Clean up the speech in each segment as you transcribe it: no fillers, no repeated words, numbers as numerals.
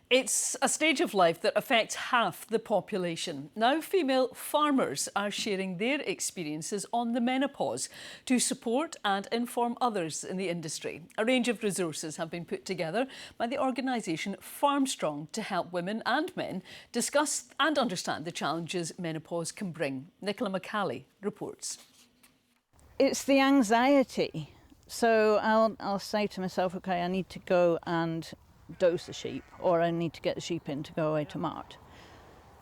It's a stage of life that affects half the population. Now female farmers are sharing their experiences on the menopause to support and inform others in the industry. A range of resources have been put together by the organisation Farmstrong to help women and men discuss and understand the challenges menopause can bring. Nicola McCally reports. It's the anxiety. So I'll say to myself, OK, I need to go and dose the sheep, or I need to get the sheep in to go away to mart.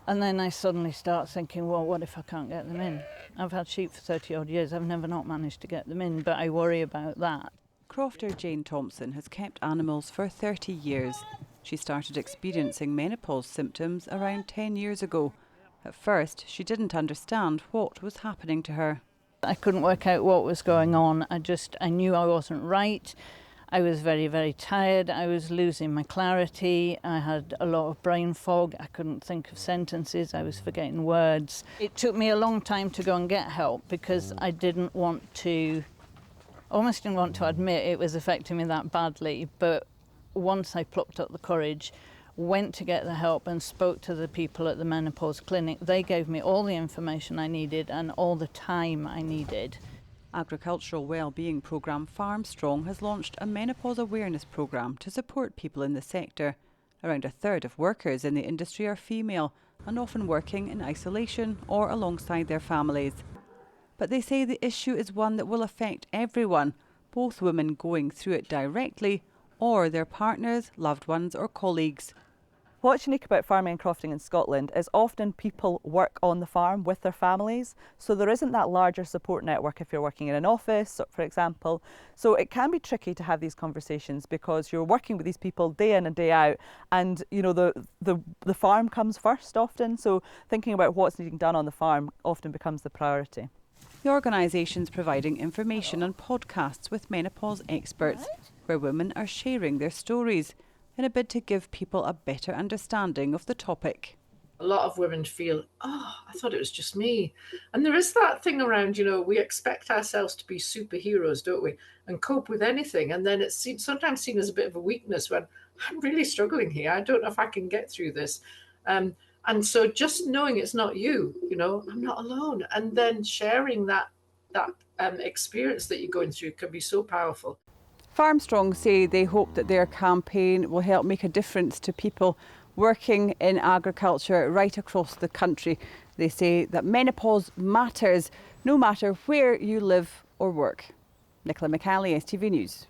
And then I suddenly start thinking, well, what if I can't get them in? I've had sheep for 30 odd years. I've never not managed to get them in, but I worry about that. Crofter Jane Thompson has kept animals for 30 years. She started experiencing menopause symptoms around 10 years ago. At first, she didn't understand what was happening to her. I couldn't work out what was going on. I knew I wasn't right. I was very, very tired. I was losing my clarity. I had a lot of brain fog. I couldn't think of sentences. I was forgetting words. It took me a long time to go and get help because I almost didn't want to admit it was affecting me that badly. But once I plucked up the courage, went to get the help and spoke to the people at the menopause clinic, they gave me all the information I needed and all the time I needed. Agricultural wellbeing programme Farmstrong has launched a menopause awareness programme to support people in the sector. Around a third of workers in the industry are female and often working in isolation or alongside their families. But they say the issue is one that will affect everyone, both women going through it directly or their partners, loved ones or colleagues. What's unique about farming and crofting in Scotland is often people work on the farm with their families, so there isn't that larger support network if you're working in an office, for example. So it can be tricky to have these conversations because you're working with these people day in and day out, and you know the farm comes first often, so thinking about what's needing done on the farm often becomes the priority. The organisation's providing information and podcasts with menopause experts, where women are sharing their stories in a bid to give people a better understanding of the topic. A lot of women feel, oh, I thought it was just me. And there is that thing around, we expect ourselves to be superheroes, don't we? And cope with anything. And then it's sometimes seen as a bit of a weakness when I'm really struggling here. I don't know if I can get through this. And so just knowing it's not you, I'm not alone. And then sharing that experience that you're going through can be so powerful. Farmstrong say they hope that their campaign will help make a difference to people working in agriculture right across the country. They say that menopause matters no matter where you live or work. Nicola McCally, STV News.